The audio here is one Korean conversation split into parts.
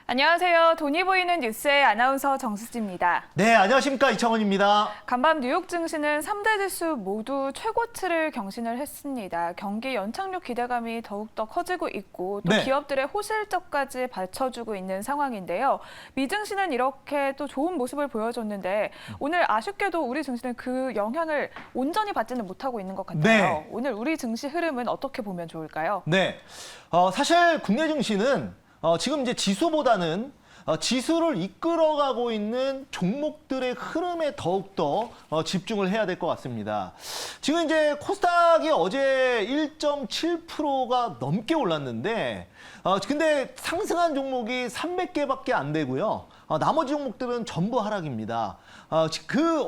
안녕하세요. 돈이 보이는 뉴스의 아나운서 정수지입니다. 네, 안녕하십니까. 이창원입니다. 간밤 뉴욕 증시는 3대 지수 모두 최고치를 경신을 했습니다. 경기 연착륙 기대감이 더욱더 커지고 있고 또 네. 기업들의 호실적까지 받쳐주고 있는 상황인데요. 미 증시는 이렇게 또 좋은 모습을 보여줬는데 오늘 아쉽게도 우리 증시는 그 영향을 온전히 받지는 못하고 있는 것 같아요. 네. 오늘 우리 증시 흐름은 어떻게 보면 좋을까요? 네, 사실 국내 증시는 지금 이제 지수보다는 지수를 이끌어가고 있는 종목들의 흐름에 더욱더 집중을 해야 될 것 같습니다. 지금 이제 코스닥이 어제 1.7%가 넘게 올랐는데 근데 상승한 종목이 300개밖에 안 되고요. 나머지 종목들은 전부 하락입니다.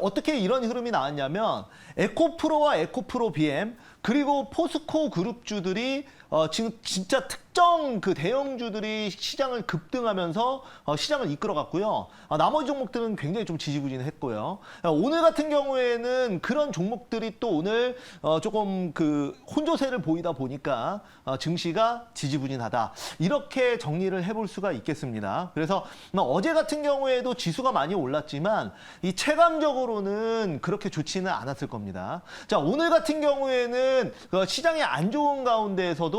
어떻게 이런 흐름이 나왔냐면 에코프로와 에코프로 BM 그리고 포스코 그룹주들이 지금 진짜 특정 그 대형주들이 시장을 급등하면서 시장을 이끌어갔고요. 나머지 종목들은 굉장히 좀 지지부진했고요. 오늘 같은 경우에는 그런 종목들이 또 오늘 조금 그 혼조세를 보이다 보니까 증시가 지지부진하다. 이렇게 정리를 해볼 수가 있겠습니다. 그래서 어제 같은 경우에도 지수가 많이 올랐지만 이 체감적으로는 그렇게 좋지는 않았을 겁니다. 자, 오늘 같은 경우에는 시장이 안 좋은 가운데에서도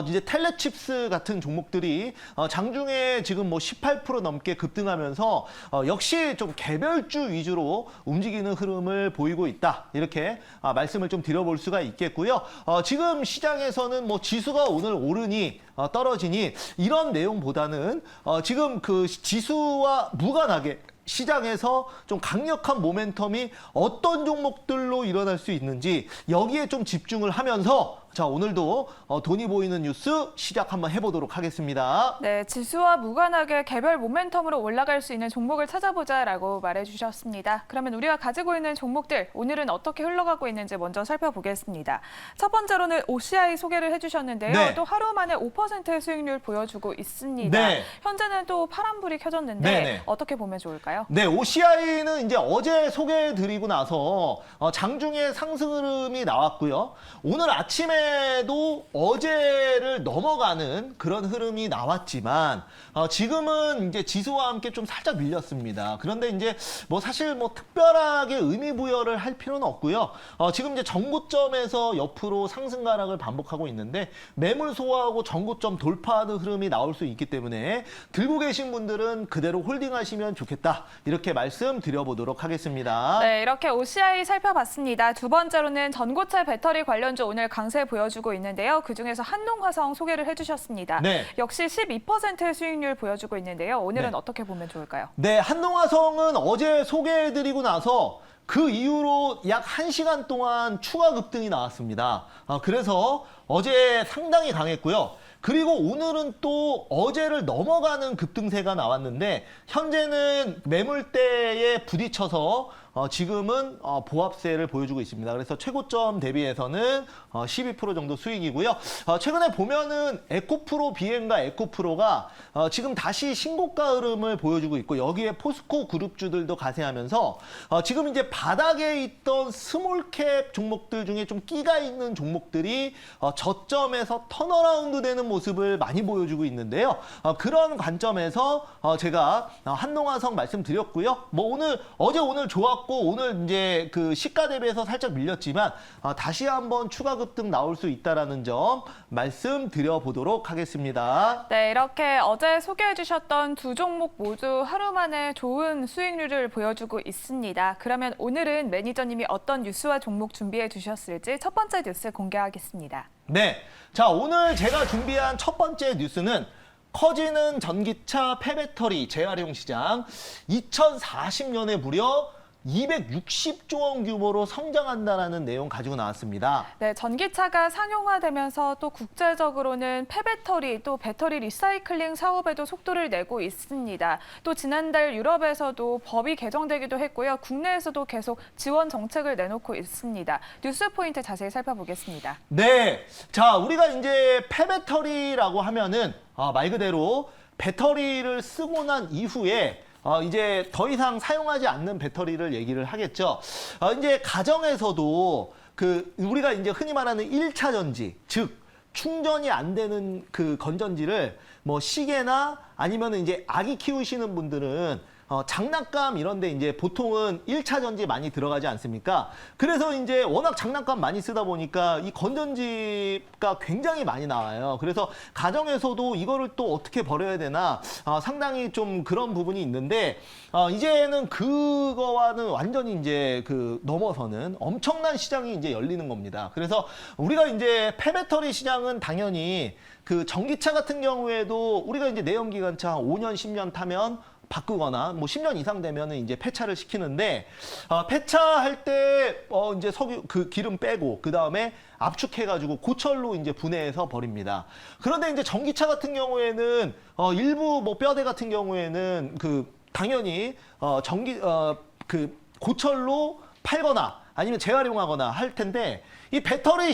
이제 텔레칩스 같은 종목들이 장중에 지금 뭐 18% 넘게 급등하면서 역시 좀 개별주 위주로 움직이는 흐름을 보이고 있다. 이렇게 말씀을 좀 드려볼 수가 있겠고요. 지금 시장에서는 뭐 지수가 오늘 오르니 떨어지니 이런 내용보다는 지금 그 지수와 무관하게 시장에서 좀 강력한 모멘텀이 어떤 종목들로 일어날 수 있는지 여기에 좀 집중을 하면서 자, 오늘도 돈이 보이는 뉴스 시작 한번 해보도록 하겠습니다. 네, 지수와 무관하게 개별 모멘텀으로 올라갈 수 있는 종목을 찾아보자라고 말해주셨습니다. 그러면 우리가 가지고 있는 종목들 오늘은 어떻게 흘러가고 있는지 먼저 살펴보겠습니다. 첫 번째로는 OCI 소개를 해주셨는데요. 네. 또 하루 만에 5%의 수익률 보여주고 있습니다. 네. 현재는 또 파란불이 켜졌는데 네네. 어떻게 보면 좋을까요? 네, OCI는 이제 어제 소개해드리고 나서 장중에 상승 흐름이 나왔고요. 오늘 아침에도 어제를 넘어가는 그런 흐름이 나왔지만 지금은 이제 지수와 함께 좀 살짝 밀렸습니다. 그런데 이제 뭐 사실 뭐 특별하게 의미 부여를 할 필요는 없고요. 지금 이제 전고점에서 옆으로 상승 하락을 반복하고 있는데 매물 소화하고 전고점 돌파하는 흐름이 나올 수 있기 때문에 들고 계신 분들은 그대로 홀딩하시면 좋겠다. 이렇게 말씀드려보도록 하겠습니다. 네, 이렇게 OCI 살펴봤습니다. 두 번째로는 전고체 배터리 관련주 오늘 강세 보여주고 있는데요. 그중에서 한농화성 소개를 해주셨습니다. 네. 역시 12%의 수익률 보여주고 있는데요. 오늘은 네. 어떻게 보면 좋을까요? 네, 한농화성은 어제 소개해드리고 나서 그 이후로 약 1시간 동안 추가 급등이 나왔습니다. 그래서 어제 상당히 강했고요. 그리고 오늘은 또 어제를 넘어가는 급등세가 나왔는데 현재는 매물대에 부딪혀서 지금은 보합세를 보여주고 있습니다. 그래서 최고점 대비해서는 12% 정도 수익이고요. 최근에 보면은 에코프로 BM과 에코프로가 지금 다시 신고가 흐름을 보여주고 있고 여기에 포스코 그룹주들도 가세하면서 지금 이제 바닥에 있던 스몰캡 종목들 중에 좀 끼가 있는 종목들이 저점에서 턴어라운드 되는 모습을 많이 보여주고 있는데요. 그런 관점에서 제가 한농화성 말씀드렸고요. 뭐 오늘 좋았고 오늘 이제 그 시가 대비해서 살짝 밀렸지만 다시 한번 추가 급등 나올 수 있다라는 점 말씀드려보도록 하겠습니다. 네, 이렇게 어제 소개해 주셨던 두 종목 모두 하루 만에 좋은 수익률을 보여주고 있습니다. 그러면 오늘은 매니저님이 어떤 뉴스와 종목 준비해 주셨을지 첫 번째 뉴스 공개하겠습니다. 네, 자 오늘 제가 준비한 첫 번째 뉴스는 커지는 전기차 폐배터리 재활용 시장 2040년에 무려 260조 원 규모로 성장한다라는 내용 가지고 나왔습니다. 네, 전기차가 상용화되면서 또 국제적으로는 폐배터리 또 배터리 리사이클링 사업에도 속도를 내고 있습니다. 또 지난달 유럽에서도 법이 개정되기도 했고요. 국내에서도 계속 지원 정책을 내놓고 있습니다. 뉴스 포인트 자세히 살펴보겠습니다. 네, 자 우리가 이제 폐배터리라고 하면은 말 그대로 배터리를 쓰고 난 이후에 이제 더 이상 사용하지 않는 배터리를 얘기를 하겠죠. 이제 가정에서도 우리가 이제 흔히 말하는 1차 전지, 즉 충전이 안 되는 그 건전지를 뭐 시계나 아니면은 이제 아기 키우시는 분들은 장난감 이런 데 이제 보통은 1차 전지 많이 들어가지 않습니까? 그래서 이제 워낙 장난감 많이 쓰다 보니까 이 건전지가 굉장히 많이 나와요. 그래서 가정에서도 이거를 또 어떻게 버려야 되나 상당히 좀 그런 부분이 있는데 이제는 그거와는 완전히 이제 그 넘어서는 엄청난 시장이 이제 열리는 겁니다. 그래서 우리가 이제 폐배터리 시장은 당연히 그 전기차 같은 경우에도 우리가 이제 내연기관차 5년, 10년 타면 바꾸거나 뭐 10년 이상 되면은 이제 폐차를 시키는데 폐차할 때 이제 석유 그 기름 빼고 그 다음에 압축해가지고 고철로 이제 분해해서 버립니다. 그런데 이제 전기차 같은 경우에는 일부 뭐 뼈대 같은 경우에는 그 당연히 그 고철로 팔거나 아니면 재활용하거나 할 텐데 이 배터리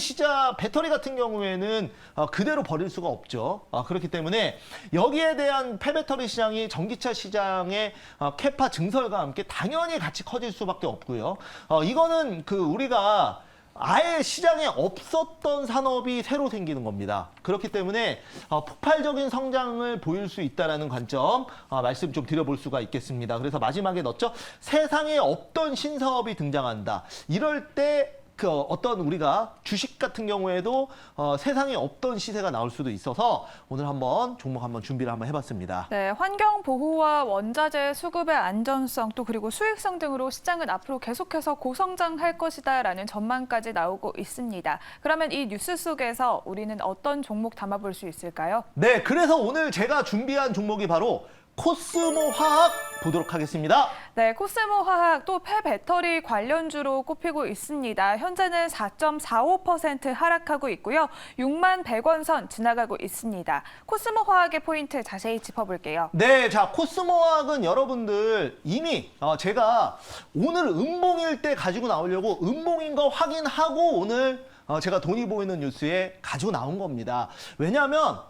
같은 경우에는 그대로 버릴 수가 없죠. 그렇기 때문에 여기에 대한 폐배터리 시장이 전기차 시장의 캐파 증설과 함께 당연히 같이 커질 수밖에 없고요. 이거는 그 우리가 아예 시장에 없었던 산업이 새로 생기는 겁니다. 그렇기 때문에 폭발적인 성장을 보일 수 있다는 관점 말씀 좀 드려볼 수가 있겠습니다. 그래서 마지막에 넣었죠. 세상에 없던 신사업이 등장한다. 이럴 때 그 어떤 우리가 주식 같은 경우에도 세상에 없던 시세가 나올 수도 있어서 오늘 한번 종목 한번 준비를 한번 해봤습니다. 네, 환경 보호와 원자재 수급의 안전성 또 그리고 수익성 등으로 시장은 앞으로 계속해서 고성장할 것이다라는 전망까지 나오고 있습니다. 그러면 이 뉴스 속에서 우리는 어떤 종목 담아볼 수 있을까요? 네, 그래서 오늘 제가 준비한 종목이 바로 코스모 화학 보도록 하겠습니다. 네, 코스모 화학 또 폐배터리 관련주로 꼽히고 있습니다. 현재는 4.45% 하락하고 있고요. 6만 100원 선 지나가고 있습니다. 코스모 화학의 포인트 자세히 짚어볼게요. 네, 자 코스모 화학은 여러분들 이미 제가 오늘 음봉일 때 가지고 나오려고 음봉인 거 확인하고 오늘 제가 돈이 보이는 뉴스에 가지고 나온 겁니다. 왜냐하면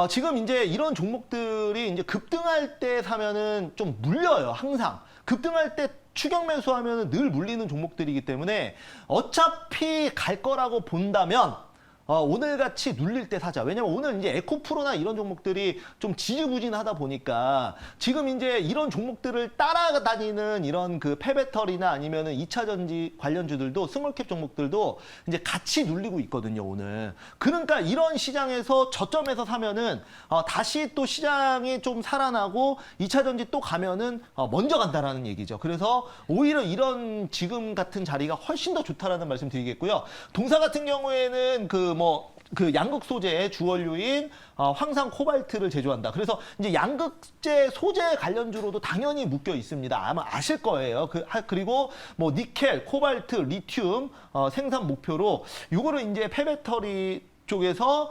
지금 이제 이런 종목들이 이제 급등할 때 사면은 좀 물려요, 항상. 급등할 때 추격 매수하면은 늘 물리는 종목들이기 때문에 어차피 갈 거라고 본다면 오늘같이 눌릴 때 사자. 왜냐면 오늘 이제 에코프로나 이런 종목들이 좀 지지부진하다 보니까 지금 이제 이런 종목들을 따라다니는 이런 그 폐배터리나 아니면은 2차 전지 관련주들도 스몰캡 종목들도 이제 같이 눌리고 있거든요, 오늘. 그러니까 이런 시장에서 저점에서 사면은 다시 또 시장이 좀 살아나고 2차 전지 또 가면은 먼저 간다라는 얘기죠. 그래서 오히려 이런 지금 같은 자리가 훨씬 더 좋다라는 말씀 드리겠고요. 동사 같은 경우에는 그 양극 소재의 주원료인 황산 코발트를 제조한다. 그래서 이제 양극재 소재 관련주로도 당연히 묶여 있습니다. 아마 아실 거예요. 그리고 뭐 니켈, 코발트, 리튬 생산 목표로 요거를 이제 폐배터리 쪽에서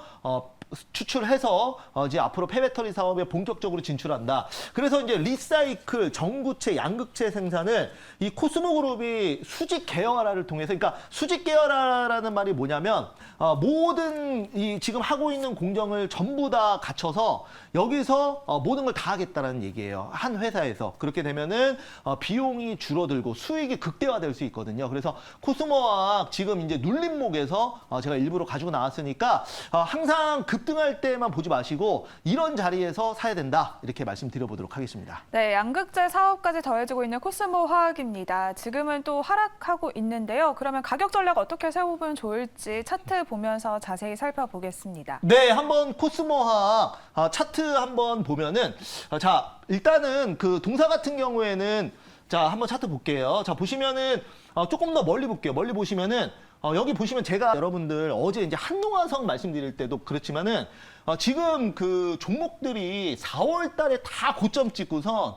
추출해서 이제 앞으로 폐배터리 사업에 본격적으로 진출한다. 그래서 이제 리사이클, 전구체, 양극재 생산을 이 코스모 그룹이 수직 계열화를 통해서, 그러니까 수직 계열화라는 말이 뭐냐면 모든 이 지금 하고 있는 공정을 전부 다 갖춰서 여기서 모든 걸 다 하겠다라는 얘기예요. 한 회사에서. 그렇게 되면은 비용이 줄어들고 수익이 극대화될 수 있거든요. 그래서 코스모화학 지금 이제 눌림목에서 제가 일부러 가지고 나왔으니까 항상 급등할 때만 보지 마시고 이런 자리에서 사야 된다. 이렇게 말씀드려보도록 하겠습니다. 네, 양극재 사업까지 더해지고 있는 코스모 화학입니다. 지금은 또 하락하고 있는데요. 그러면 가격 전략 어떻게 세워보면 좋을지 차트 보면서 자세히 살펴보겠습니다. 네, 한번 코스모 화학 차트 한번 보면은 자, 일단은 그 동사 같은 경우에는 자, 한번 차트 볼게요. 자, 보시면은 조금 더 멀리 볼게요. 멀리 보시면은 여기 보시면 제가 여러분들 어제 이제 한농화성 말씀드릴 때도 그렇지만은 지금 그 종목들이 4월 달에 다 고점 찍고선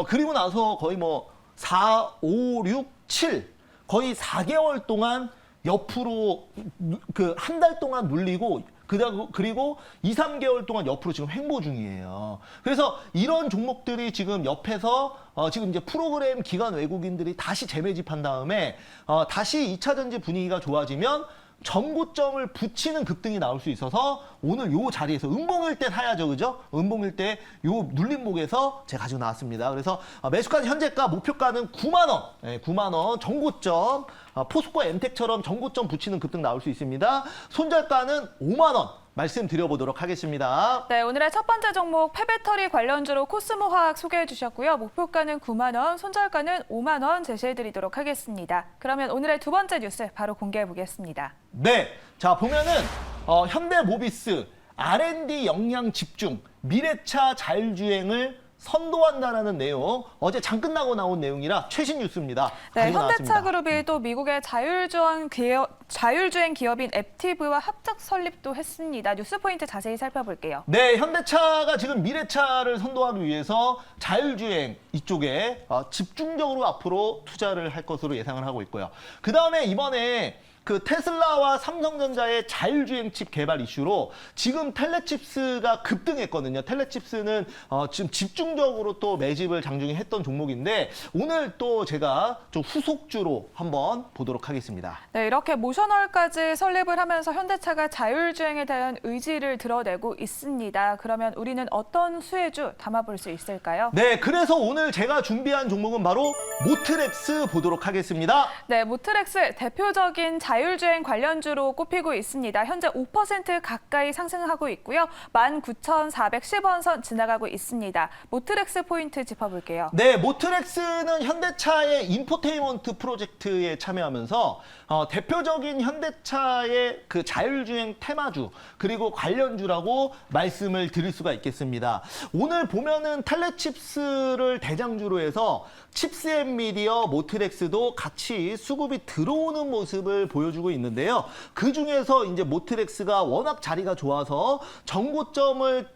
그리고 나서 거의 뭐 4, 5, 6, 7 거의 4개월 동안 옆으로 그 한 달 동안 눌리고 그리고 2, 3개월 동안 옆으로 지금 횡보 중이에요. 그래서 이런 종목들이 지금 옆에서 지금 이제 프로그램 기관 외국인들이 다시 재매집한 다음에 다시 2차 전지 분위기가 좋아지면 전고점을 붙이는 급등이 나올 수 있어서 오늘 요 자리에서 음봉일 때 사야죠, 그죠? 음봉일 때 요 눌림목에서 제가 가지고 나왔습니다. 그래서 매수가는 현재가 목표가는 9만 원, 9만 원 전고점, 포스코 엠텍처럼 전고점 붙이는 급등 나올 수 있습니다. 손절가는 5만 원. 말씀드려보도록 하겠습니다. 네, 오늘의 첫 번째 종목 폐배터리 관련주로 코스모화학 소개해 주셨고요. 목표가는 9만 원, 손절가는 5만 원 제시해 드리도록 하겠습니다. 그러면 오늘의 두 번째 뉴스 바로 공개해 보겠습니다. 네, 자 보면은 현대모비스 R&D 역량 집중, 미래차 자율주행을 선도한다라는 내용, 어제 장 끝나고 나온 내용이라 최신 뉴스입니다. 네, 가지고 현대차 나왔습니다. 그룹이 또 미국의 자율주행 기업인 앱티브와 합작 설립도 했습니다. 뉴스 포인트 자세히 살펴볼게요. 네, 현대차가 지금 미래차를 선도하기 위해서 자율주행 이쪽에 집중적으로 앞으로 투자를 할 것으로 예상을 하고 있고요. 그 다음에 이번에 그 테슬라와 삼성전자의 자율주행 칩 개발 이슈로 지금 텔레칩스가 급등했거든요. 텔레칩스는 지금 집중적으로 또 매집을 장중에 했던 종목인데 오늘 또 제가 좀 후속주로 한번 보도록 하겠습니다. 네, 이렇게 모셔널까지 설립을 하면서 현대차가 자율주행에 대한 의지를 드러내고 있습니다. 그러면 우리는 어떤 수혜주 담아볼 수 있을까요? 네, 그래서 오늘 제가 준비한 종목은 바로 모트렉스 보도록 하겠습니다. 네, 모트렉스 대표적인 자율주행 관련주로 꼽히고 있습니다. 현재 5% 가까이 상승하고 있고요. 19,410원 선 지나가고 있습니다. 모트렉스 포인트 짚어볼게요. 네, 모트렉스는 현대차의 인포테인먼트 프로젝트에 참여하면서 대표적인 현대차의 그 자율주행 테마주 그리고 관련주라고 말씀을 드릴 수가 있겠습니다. 오늘 보면은 텔레칩스를 대장주로 해서 칩스앤미디어, 모트렉스도 같이 수급이 들어오는 모습을 보여주고 있는데요. 그 중에서 이제 모트렉스가 워낙 자리가 좋아서 정고점을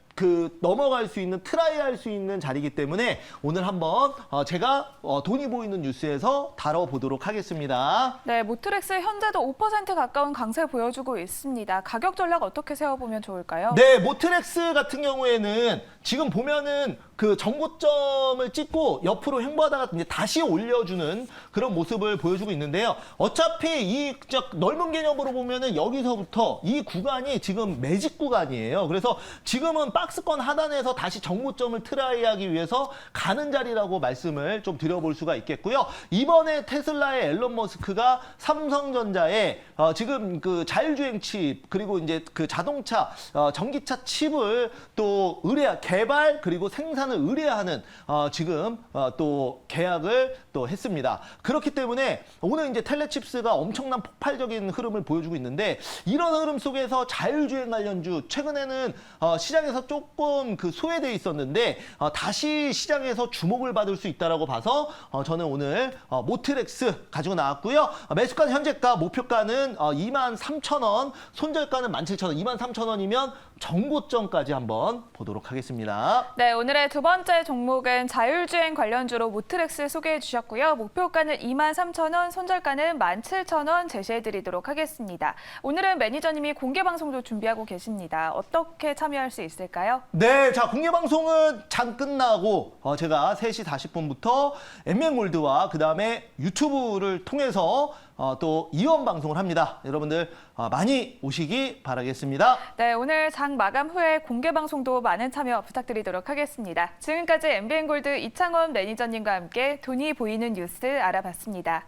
넘어갈 수 있는, 트라이할 수 있는 자리이기 때문에 오늘 한번 제가 돈이 보이는 뉴스에서 다뤄보도록 하겠습니다. 네, 모트렉스 현재도 5% 가까운 강세 보여주고 있습니다. 가격 전략 어떻게 세워보면 좋을까요? 네, 모트렉스 같은 경우에는 지금 보면은 그 정고점을 찍고 옆으로 횡보하다가 이제 다시 올려주는 그런 모습을 보여주고 있는데요. 어차피 이 넓은 개념으로 보면은 여기서부터 이 구간이 지금 매직 구간이에요. 그래서 지금은 박스권 하단에서 다시 정고점을 트라이하기 위해서 가는 자리라고 말씀을 좀 드려볼 수가 있겠고요. 이번에 테슬라의 앨런 머스크가 삼성전자에 지금 그 자율주행 칩 그리고 이제 그 자동차 전기차 칩을 또 개발 그리고 생산을 의뢰하는 지금 또 계약을 또 했습니다. 그렇기 때문에 오늘 이제 텔레칩스가 엄청난 폭발적인 흐름을 보여주고 있는데 이런 흐름 속에서 자율주행 관련주 최근에는 시장에서 조금 그 소외돼 있었는데 다시 시장에서 주목을 받을 수 있다라고 봐서 저는 오늘 모트렉스 가지고 나왔고요. 매수가는 현재가, 목표가는 23,000원, 손절가는 17,000원, 23,000원이면 정고점까지 한번 보도록 하겠습니다. 네, 오늘의 두 번째 종목은 자율주행 관련주로 모트렉스 소개해 주셨고요. 목표가는 23,000원, 손절가는 17,000원 제시해 드리도록 하겠습니다. 오늘은 매니저님이 공개 방송도 준비하고 계십니다. 어떻게 참여할 수 있을까요? 네, 자 공개 방송은 장 끝나고 제가 3시 40분부터 MBN골드와 그 다음에 유튜브를 통해서 또 이원 방송을 합니다. 여러분들 많이 오시기 바라겠습니다. 네, 오늘 장 마감 후에 공개 방송도 많은 참여 부탁드리도록 하겠습니다. 지금까지 MBN골드 이창원 매니저님과 함께 돈이 보이는 뉴스 알아봤습니다.